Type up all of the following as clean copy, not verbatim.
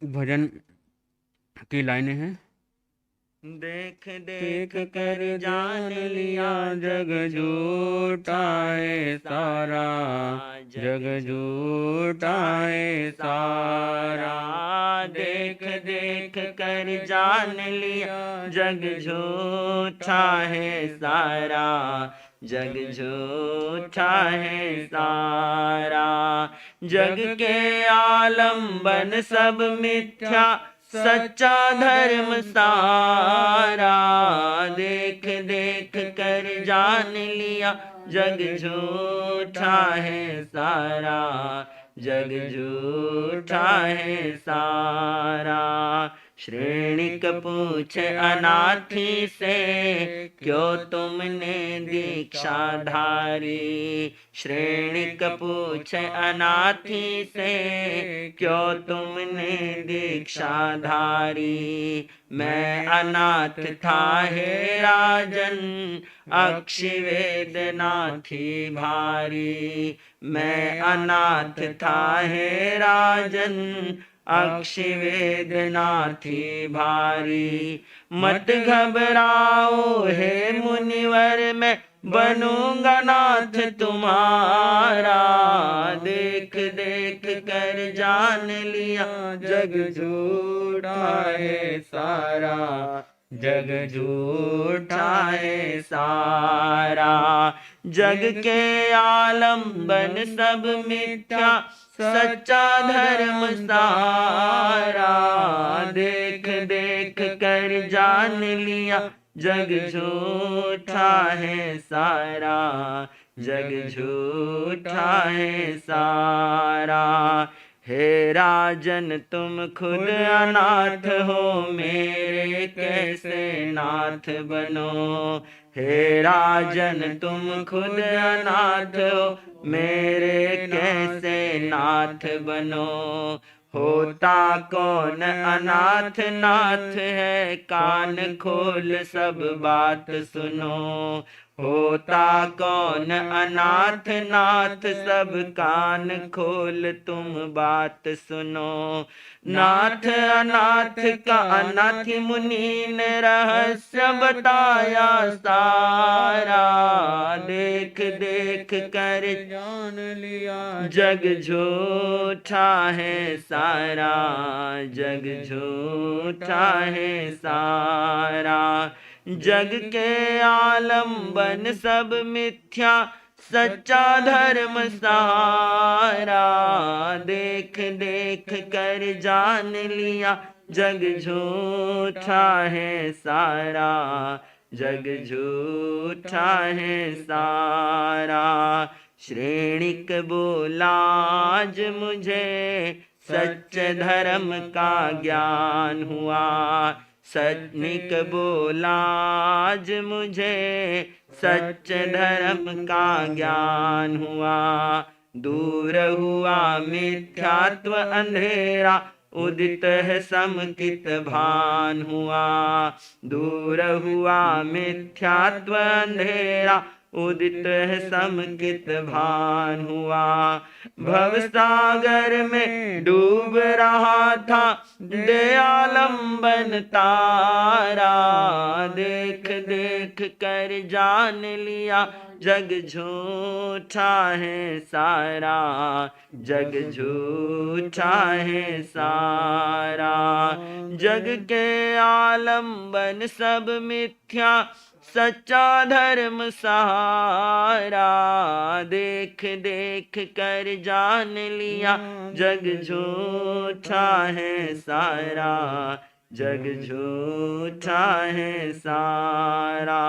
भजन की लाइनें हैं। देख देख कर जान लिया जग झूठा है सारा, जग झूठा है सारा। देख देख कर जान लिया जग झूठा है सारा, जग झूठा है सारा। जग के आलम्बन सब मिथ्या, सच्चा धर्म सारा। देख देख कर जान लिया जग झूठा है सारा, जग झूठा है सारा। श्रेणिक पूछे अनाथी से, क्यों तुमने दीक्षा धारी। श्रेणिक पूछे अनाथी से, क्यों तुमने दीक्षा धारी। मैं अनाथ था हे राजन, अक्षिवेद नाथी भारी। मैं अनाथ था हे राजन, अक्षिवेद नाथी भारी। मत घबराओ हे मुनिवर, मैं बनूंगा नाथ तुम्हारा। देख देख कर जान लिया जग झूठा है सारा, जग झूठा है सारा। जग के आलम्बन सब मिथ्या, सच्चा धर्म सारा। देख देख कर जान लिया जग झूठा है सारा, जग झूठा है सारा। हे राजन तुम खुद अनाथ हो, मेरे कैसे नाथ बनो। हे राजन तुम खुद अनाथ हो, मेरे कैसे नाथ बनो। होता कौन अनाथ नाथ है, कान खोल सब बात सुनो। होता कौन अनाथ नाथ, सब कान खोल तुम बात सुनो। नाथ अनाथ का अनाथि मुनि ने रहस्य बताया सारा। देख देख कर जान लिया जग झूठा है सारा, जग झूठा है सारा। जग के आलम्बन सब मिथ्या, सच्चा धर्म सारा। देख देख कर जान लिया जग झूठा है सारा, जग झूठा है सारा। श्रेणिक बोला आज मुझे, सच धर्म का ज्ञान हुआ। सैनिक बोला आज मुझे, सच धर्म का ज्ञान हुआ। दूर हुआ मिथ्यात्व अंधेरा, उदित है समकित भान हुआ। दूर हुआ मिथ्यात्व अंधेरा, उदित है समकित भान हुआ। भव सागर में डूब रहा था, दयालंबन तारा। देख देख कर जान लिया जग झूठा है सारा, जग झूठा है सारा। जग के आलम्बन सब मिथ्या, सच्चा धर्म सहारा। देख देख कर जान लिया जग झूठा है सारा, जग झूठा है सारा।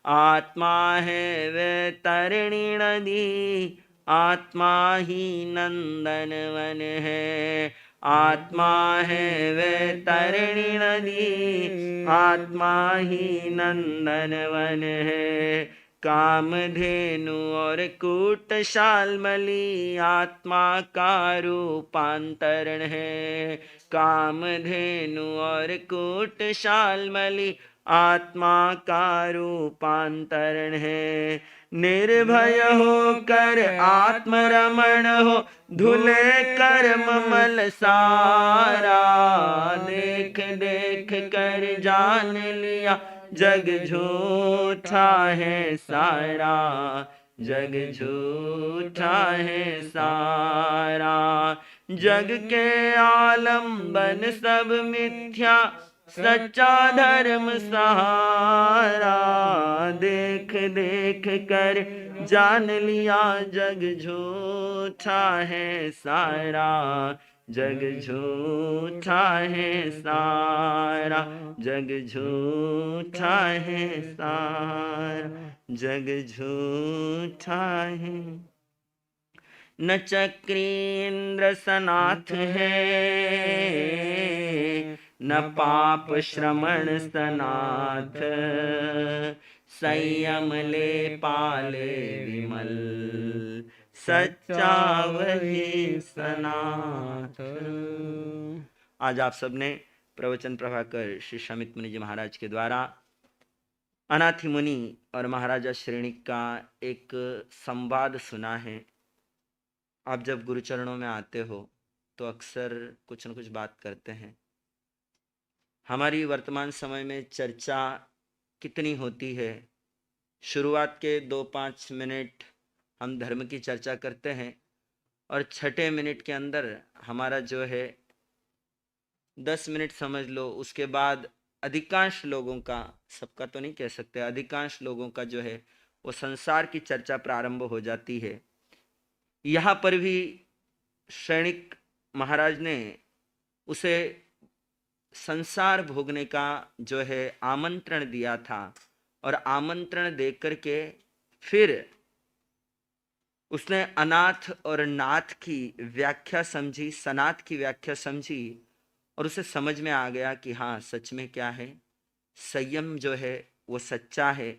आत्मा है वे तरिणी नदी, आत्मा ही नंदन वन है। आत्मा है वे तरिणी नदी, आत्मा ही नंदन वन है। कामधेनु और कूट शालमली, आत्मा का रूपांतरण है। कामधेनु और कूट शालमली, आत्मा का रूपांतरण है। निर्भय हो कर आत्मरमण हो, धुले कर्म मल सारा। देख देख कर जान लिया, जग झूठा है सारा, जग झूठा है सारा। जग के आलम्बन सब मिथ्या, सच्चा धर्म सहारा। देख देख कर जान लिया, जग झूठा है सारा, जग झूठा है सारा, जग झूठा है सारा, जग झूठा है। न चक्रेंद्र सनाथ है, न पाप श्रमण सनाथ। संयम ले पाले विमल, सच्चा वही सनाथ। आज आप सबने प्रवचन प्रभाकर श्री शमित मुनि जी महाराज के द्वारा अनाथि मुनि और महाराजा श्रेणिक का एक संवाद सुना है। आप जब गुरुचरणों में आते हो तो अक्सर कुछ न कुछ बात करते हैं। हमारी वर्तमान समय में चर्चा कितनी होती है। शुरुआत के 2-5 मिनट हम धर्म की चर्चा करते हैं और छठे मिनट के अंदर हमारा जो है 10 मिनट समझ लो, उसके बाद अधिकांश लोगों का, सबका तो नहीं कह सकते, अधिकांश लोगों का जो है वो संसार की चर्चा प्रारंभ हो जाती है। यहाँ पर भी श्रेणिक महाराज ने उसे संसार भोगने का जो है आमंत्रण दिया था और आमंत्रण दे करके फिर उसने अनाथ और नाथ की व्याख्या समझी, सनाथ की व्याख्या समझी और उसे समझ में आ गया कि हाँ, सच में क्या है, संयम जो है वो सच्चा है।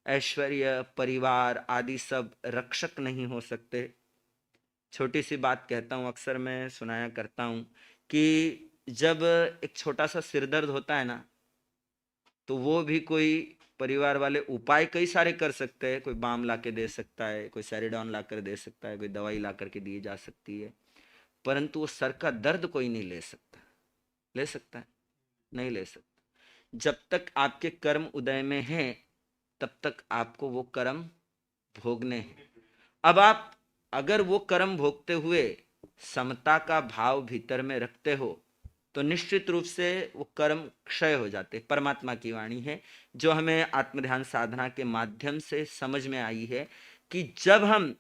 ऐश्वर्य, परिवार आदि सब रक्षक नहीं हो सकते। छोटी सी बात कहता हूँ, अक्सर मैं सुनाया करता हूँ कि जब एक छोटा सा सिरदर्द होता है ना, तो वो भी कोई परिवार वाले उपाय कई सारे कर सकते हैं। कोई बाम ला के दे सकता है, कोई सेरिडॉन ला कर दे सकता है, कोई दवाई ला करके दी जा सकती है, परंतु वो सर का दर्द कोई नहीं ले सकता। ले सकता है? नहीं ले सकता। जब तक आपके कर्म उदय में हैं, तब तक आपको वो कर्म भोगने हैं। अब आप अगर वो कर्म भोगते हुए समता का भाव भीतर में रखते हो तो निश्चित रूप से वो कर्म क्षय हो जाते। परमात्मा की वाणी है जो हमें आत्मध्यान साधना के माध्यम से समझ में आई है कि जब हम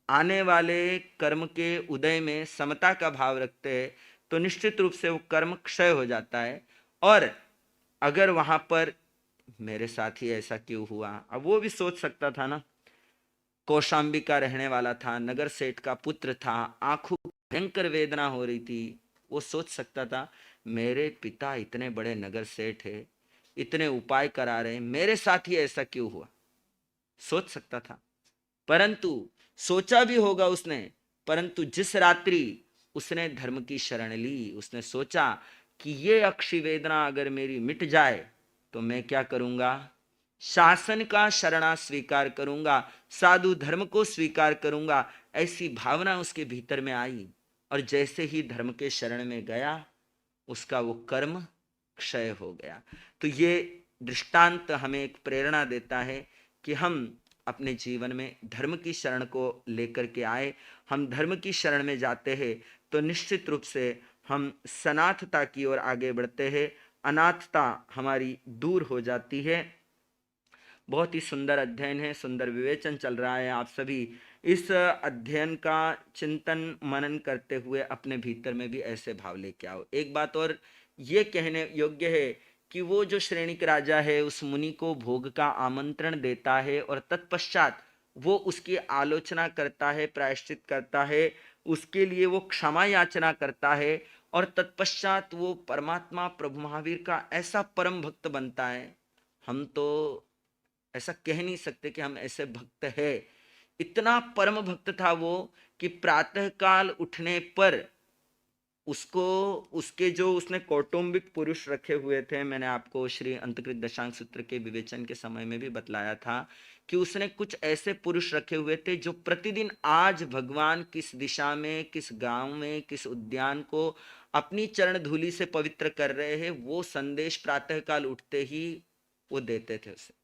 आने वाले कर्म के उदय में समता का भाव रखते हैं तो निश्चित रूप से वो कर्म क्षय हो जाता है। और अगर वहां पर मेरे साथ ही ऐसा क्यों हुआ, अब वो भी सोच सकता था ना। कौशाम्बी का रहने वाला था, नगर सेठ का पुत्र था, आंखों भयंकर वेदना हो रही थी। वो सोच सकता था मेरे पिता इतने बड़े नगर सेठ है, इतने उपाय करा रहे, मेरे साथ ही ऐसा क्यों हुआ, सोच सकता था। परंतु सोचा भी होगा उसने, परंतु जिस रात्रि उसने धर्म की शरण ली, उसने सोचा कि ये अक्षी वेदना अगर मेरी मिट जाए तो मैं क्या करूंगा, शासन का शरणा स्वीकार करूंगा, साधु धर्म को स्वीकार करूंगा। ऐसी भावना उसके भीतर में आई और जैसे ही धर्म के शरण में गया उसका वो कर्म क्षय हो गया। तो ये दृष्टांत हमें एक प्रेरणा देता है कि हम अपने जीवन में धर्म की शरण को लेकर के आए। हम धर्म की शरण में जाते हैं तो निश्चित रूप से हम सनाथता की ओर आगे बढ़ते हैं, अनाथता हमारी दूर हो जाती है। बहुत ही सुंदर अध्ययन है, सुंदर विवेचन चल रहा है। आप सभी इस अध्ययन का चिंतन मनन करते हुए अपने भीतर में भी ऐसे भाव लेके आओ। एक बात और ये कहने योग्य है कि वो जो श्रेणिक राजा है उस मुनि को भोग का आमंत्रण देता है और तत्पश्चात वो उसकी आलोचना करता है, प्रायश्चित करता है, उसके लिए वो क्षमा याचना करता है और तत्पश्चात वो परमात्मा प्रभु महावीर का ऐसा परम भक्त बनता है। हम तो ऐसा कह नहीं सकते कि हम ऐसे भक्त है। इतना परम भक्त था वो कि प्रातः काल उठने पर उसको उसके जो उसने कौटुंबिक पुरुष रखे हुए थे, मैंने आपको श्री अंतकृत दशांग सूत्र के विवेचन के समय में भी बतलाया था कि उसने कुछ ऐसे पुरुष रखे हुए थे जो प्रतिदिन आज भगवान किस दिशा में, किस गांव में, किस उद्यान को अपनी चरण धूलि से पवित्र कर रहे हैं, वो संदेश प्रातःकाल उठते ही वो देते थे उसे।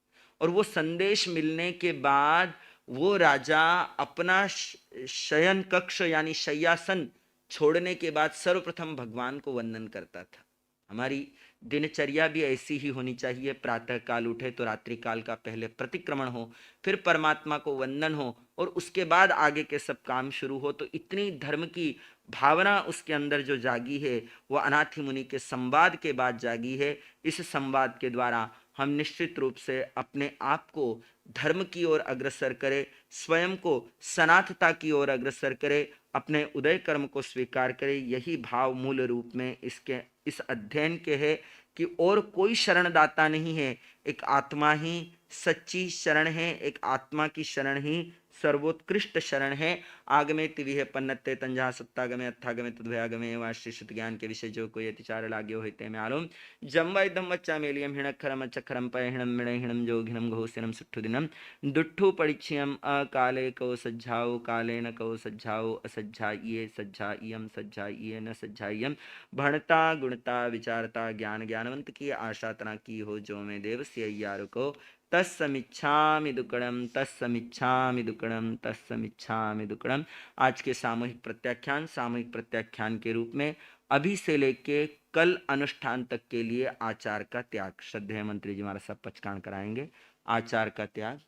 और वो संदेश मिलने के बाद वो राजा अपना शयन कक्ष यानी शय्यासन छोड़ने के बाद सर्वप्रथम भगवान को वंदन करता था। हमारी दिनचर्या भी ऐसी ही होनी चाहिए। प्रातः काल उठे तो रात्रि काल का पहले प्रतिक्रमण हो, फिर परमात्मा को वंदन हो और उसके बाद आगे के सब काम शुरू हो। तो इतनी धर्म की भावना उसके अंदर जो जागी है वो अनाथि मुनि के संवाद के बाद जागी है। इस संवाद के द्वारा हम निश्चित रूप से अपने आप को धर्म की ओर अग्रसर करें, स्वयं को सनातनता की ओर अग्रसर करें, अपने उदय कर्म को स्वीकार करें। यही भाव मूल रूप में इस अध्ययन के है कि और कोई शरणदाता नहीं है, एक आत्मा ही सच्ची शरण है, एक आत्मा की शरण ही सर्वोत्कृष्ट शरण है। आगमे तिविह पन्नते तंजा सत्तागमे अत्थागमे तद्भयागमे वाश्री शुद्ध ज्ञान के विषय जो कोई अतिचार लाग्यो होते में आलोम जम वैदम वच्चा मेलियम हिणखरम अचखरम पयहिणम मिणहिणम जोघिणम घोषिणम सुट्ठु दिनम दुट्ठु परिच्छियम अकाले को सज्जाओ काले न को सज्जाओ असज्जाइये सज्जाइयम सज्जाइये न सज्जाइयम भणता गुणता विचारता ज्ञान ज्ञानवंत की आशा तना की हो जो में देव सियार को तत्समिच्छामि दुक्कडम तत्समिच्छामि दुक्कडम तत्समिच्छामि दुक्कडम। आज के सामूहिक प्रत्याख्यान के रूप में अभी से लेके कल अनुष्ठान तक के लिए आचार का त्याग, श्रद्धेय मंत्री जी हमारा सब पचकान कराएंगे। आचार का त्याग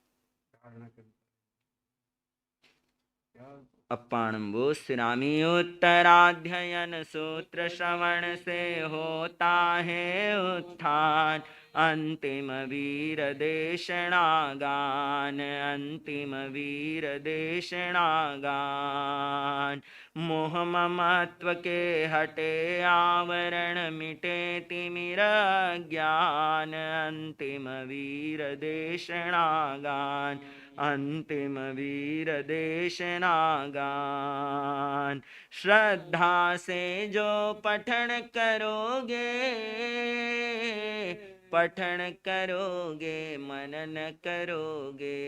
अपाणम्बो सिनामी उत्तराध्ययन सूत्र श्रवण से होता है उत्थान अंतिम वीर देशनागान अंतिम वीर देशनागान। मोह ममत्व के हटे आवरण मिटे तिमिर ज्ञान अंतिम वीर देशनागान अंतिम वीर देशनागान। श्रद्धा से जो पठन करोगे मनन करोगे,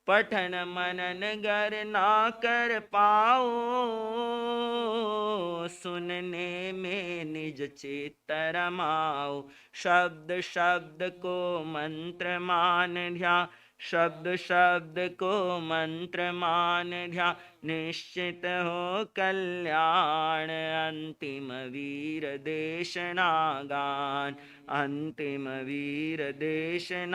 पठन मनन गर ना कर पाओ सुनने में निज चित्त रमाओ। शब्द शब्द को मंत्र मान ध्यान, शब्द शब्द को मंत्र मान ध्यान निश्चित हो कल्याण अंतिम वीर देशनागान अंतिम वीर देशनागान।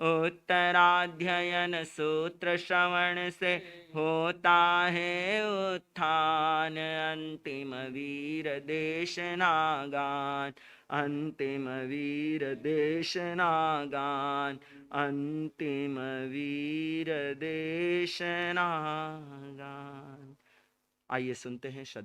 उत्तराध्ययन सूत्र श्रवण से होता है उत्थान अंतिम वीर देशनागान अंतिम वीर देशनागान अंतिम वीर देशनागान। आइए सुनते हैं